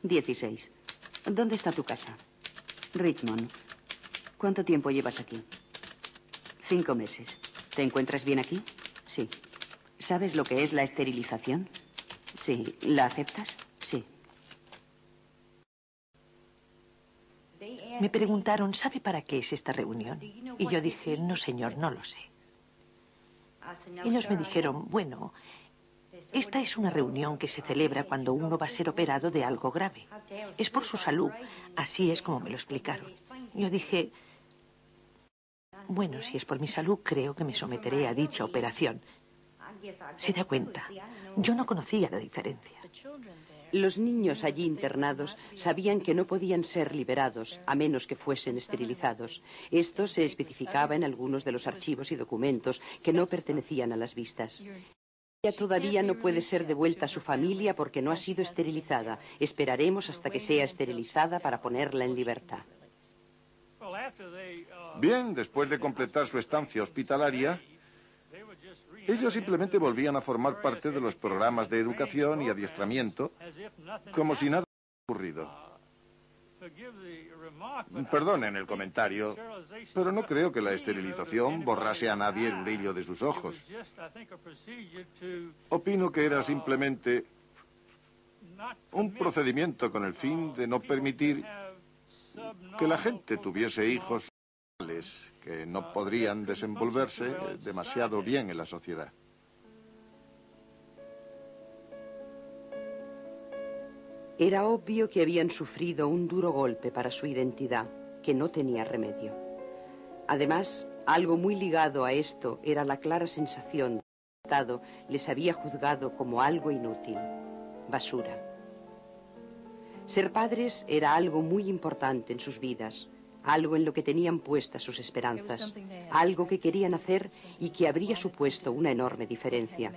16. ¿Dónde está tu casa? Richmond. ¿Cuánto tiempo llevas aquí? 5 meses. ¿Te encuentras bien aquí? Sí. ¿Sabes lo que es la esterilización? Sí. ¿La aceptas? Sí. Me preguntaron, ¿sabe para qué es esta reunión? Y yo dije, no, señor, no lo sé. Ellos me dijeron, bueno, esta es una reunión que se celebra cuando uno va a ser operado de algo grave. Es por su salud. Así es como me lo explicaron. Yo dije, bueno, si es por mi salud, creo que me someteré a dicha operación. Se da cuenta, yo no conocía la diferencia. Los niños allí internados sabían que no podían ser liberados a menos que fuesen esterilizados. Esto se especificaba en algunos de los archivos y documentos que no pertenecían a las vistas. Ella todavía no puede ser devuelta a su familia porque no ha sido esterilizada. Esperaremos hasta que sea esterilizada para ponerla en libertad. Bien, después de completar su estancia hospitalaria, ellos simplemente volvían a formar parte de los programas de educación y adiestramiento, como si nada hubiera ocurrido. Perdonen el comentario, pero no creo que la esterilización borrase a nadie el brillo de sus ojos. Opino que era simplemente un procedimiento con el fin de no permitir que la gente tuviese hijos que no podrían desenvolverse demasiado bien en la sociedad. Era obvio que habían sufrido un duro golpe para su identidad, que no tenía remedio. Además, algo muy ligado a esto era la clara sensación de que el Estado les había juzgado como algo inútil, basura. Ser padres era algo muy importante en sus vidas, algo en lo que tenían puestas sus esperanzas, algo que querían hacer y que habría supuesto una enorme diferencia.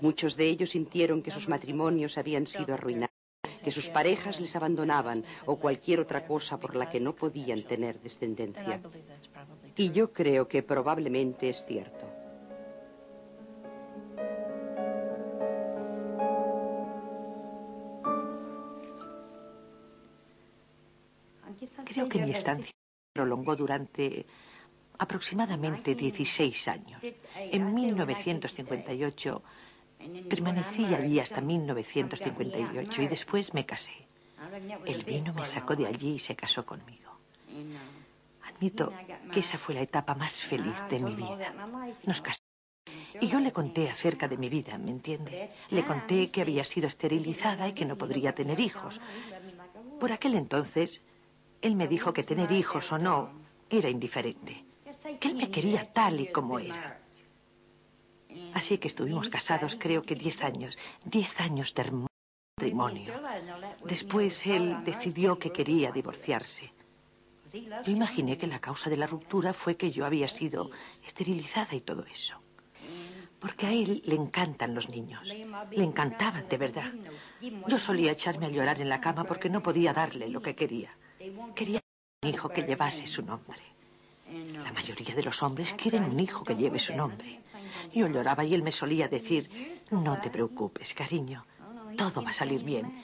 Muchos de ellos sintieron que sus matrimonios habían sido arruinados, que sus parejas les abandonaban o cualquier otra cosa por la que no podían tener descendencia. Y yo creo que probablemente es cierto. Creo que mi estancia se prolongó durante aproximadamente 16 años. En 1958 permanecí allí hasta 1958 y después me casé. Él vino, me sacó de allí y se casó conmigo. Admito que esa fue la etapa más feliz de mi vida. Nos casamos. Y yo le conté acerca de mi vida, ¿me entiende? Le conté que había sido esterilizada y que no podría tener hijos. Por aquel entonces, él me dijo que tener hijos o no era indiferente, que él me quería tal y como era. Así que estuvimos casados, creo que 10 años. 10 años de hermoso matrimonio. Después él decidió que quería divorciarse. Yo imaginé que la causa de la ruptura fue que yo había sido esterilizada y todo eso. Porque a él le encantan los niños. Le encantaban, de verdad. Yo solía echarme a llorar en la cama porque no podía darle lo que quería. Quería un hijo que llevase su nombre. La mayoría de los hombres quieren un hijo que lleve su nombre. Yo lloraba y él me solía decir, no te preocupes, cariño, todo va a salir bien.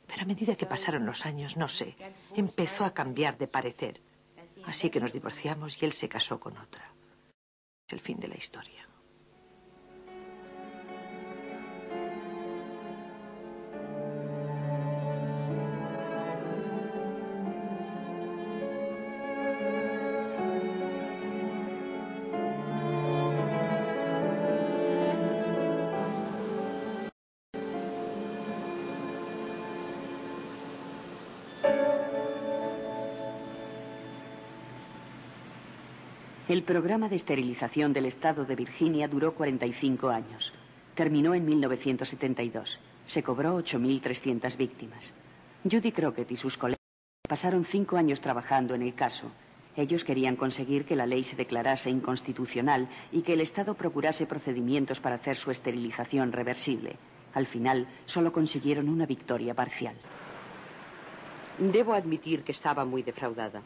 Pero a medida que pasaron los años, no sé, empezó a cambiar de parecer. Así que nos divorciamos y él se casó con otra. Es el fin de la historia. El programa de esterilización del estado de Virginia duró 45 años. Terminó en 1972. Se cobró 8.300 víctimas. Judy Crockett y sus colegas pasaron 5 años trabajando en el caso. Ellos querían conseguir que la ley se declarase inconstitucional y que el Estado procurase procedimientos para hacer su esterilización reversible. Al final, solo consiguieron una victoria parcial. Debo admitir que estaba muy defraudada.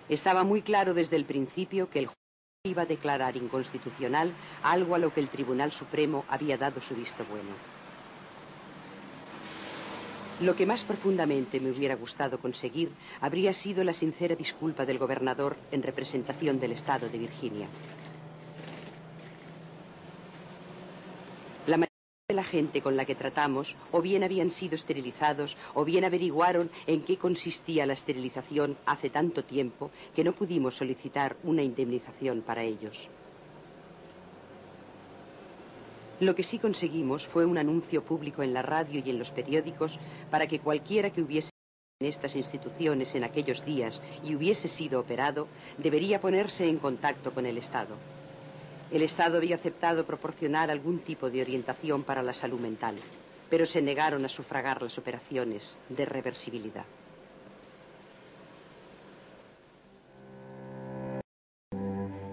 Estaba muy claro desde el principio que el juez iba a declarar inconstitucional algo a lo que el Tribunal Supremo había dado su visto bueno. Lo que más profundamente me hubiera gustado conseguir habría sido la sincera disculpa del gobernador en representación del estado de Virginia. La mayoría de la gente con la que tratamos o bien habían sido esterilizados o bien averiguaron en qué consistía la esterilización hace tanto tiempo que no pudimos solicitar una indemnización para ellos. Lo que sí conseguimos fue un anuncio público en la radio y en los periódicos para que cualquiera que hubiese en estas instituciones en aquellos días y hubiese sido operado, debería ponerse en contacto con el Estado. El Estado había aceptado proporcionar algún tipo de orientación para la salud mental, pero se negaron a sufragar las operaciones de reversibilidad.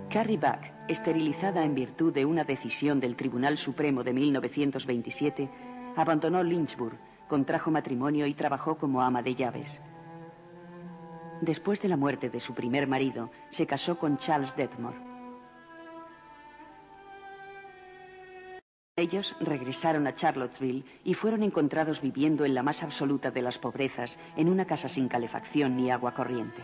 Carrie Buck, esterilizada en virtud de una decisión del Tribunal Supremo de 1927, abandonó Lynchburg, contrajo matrimonio y trabajó como ama de llaves. Después de la muerte de su primer marido, se casó con Charles Detmore. Ellos regresaron a Charlottesville y fueron encontrados viviendo en la más absoluta de las pobrezas, en una casa sin calefacción ni agua corriente.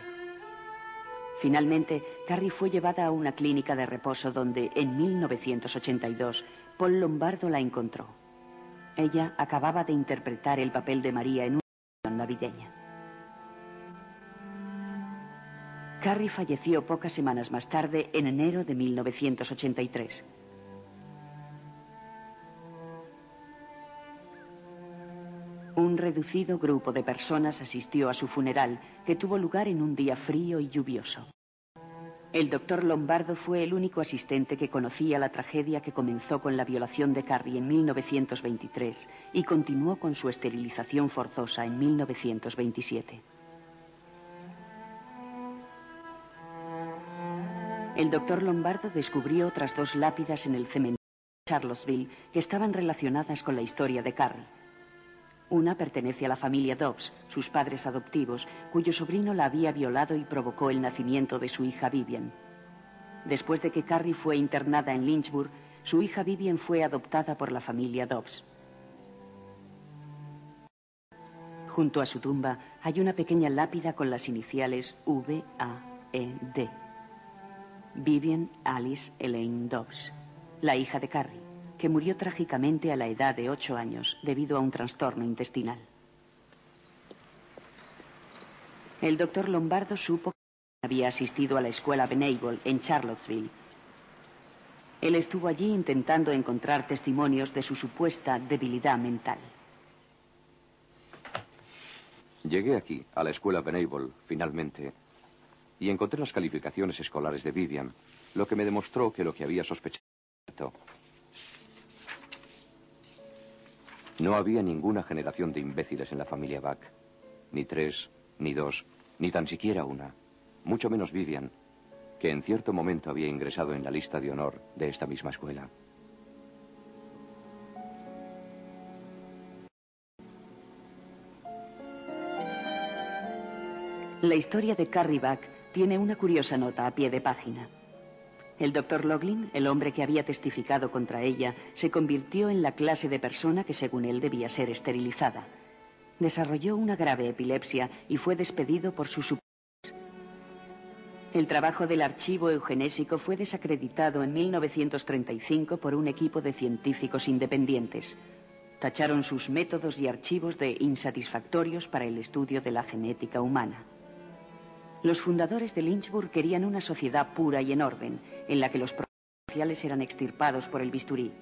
Finalmente, Carrie fue llevada a una clínica de reposo donde, en 1982, Paul Lombardo la encontró. Ella acababa de interpretar el papel de María en una canción navideña. Carrie falleció pocas semanas más tarde, en enero de 1983. Un reducido grupo de personas asistió a su funeral, que tuvo lugar en un día frío y lluvioso. El doctor Lombardo fue el único asistente que conocía la tragedia que comenzó con la violación de Carrie en 1923 y continuó con su esterilización forzosa en 1927. El doctor Lombardo descubrió otras 2 lápidas en el cementerio de Charlottesville que estaban relacionadas con la historia de Carrie. Una pertenece a la familia Dobbs, sus padres adoptivos, cuyo sobrino la había violado y provocó el nacimiento de su hija Vivian. Después de que Carrie fue internada en Lynchburg, su hija Vivian fue adoptada por la familia Dobbs. Junto a su tumba hay una pequeña lápida con las iniciales V.A.E.D. Vivian Alice Elaine Dobbs, la hija de Carrie, que murió trágicamente a la edad de 8 años debido a un trastorno intestinal. El doctor Lombardo supo que había asistido a la escuela Benable en Charlottesville. Él estuvo allí intentando encontrar testimonios de su supuesta debilidad mental. Llegué aquí, a la escuela Benable, finalmente, y encontré las calificaciones escolares de Vivian, lo que me demostró que lo que había sospechado era cierto. No había ninguna generación de imbéciles en la familia Buck. Ni 3, ni 2, ni tan siquiera una. Mucho menos Vivian, que en cierto momento había ingresado en la lista de honor de esta misma escuela. La historia de Carrie Buck tiene una curiosa nota a pie de página. El doctor Loughlin, el hombre que había testificado contra ella, se convirtió en la clase de persona que según él debía ser esterilizada. Desarrolló una grave epilepsia y fue despedido por sus superiores. El trabajo del archivo eugenésico fue desacreditado en 1935 por un equipo de científicos independientes. Tacharon sus métodos y archivos de insatisfactorios para el estudio de la genética humana. Los fundadores de Lynchburg querían una sociedad pura y en orden, en la que los problemas sociales eran extirpados por el bisturí.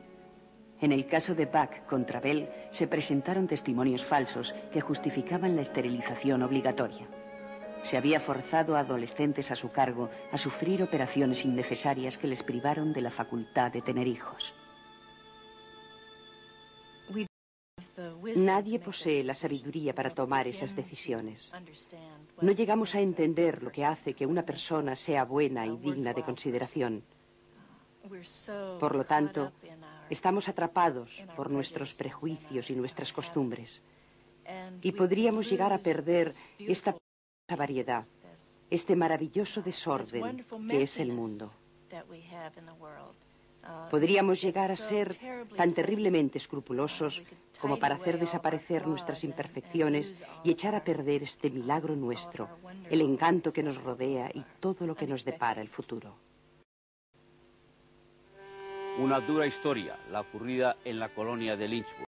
En el caso de Buck contra Bell, se presentaron testimonios falsos que justificaban la esterilización obligatoria. Se había forzado a adolescentes a su cargo a sufrir operaciones innecesarias que les privaron de la facultad de tener hijos. Nadie posee la sabiduría para tomar esas decisiones. No llegamos a entender lo que hace que una persona sea buena y digna de consideración. Por lo tanto, estamos atrapados por nuestros prejuicios y nuestras costumbres. Y podríamos llegar a perder esta variedad, este maravilloso desorden que es el mundo. Podríamos llegar a ser tan terriblemente escrupulosos como para hacer desaparecer nuestras imperfecciones y echar a perder este milagro nuestro, el encanto que nos rodea y todo lo que nos depara el futuro. Una dura historia, la ocurrida en la colonia de Lynchburg.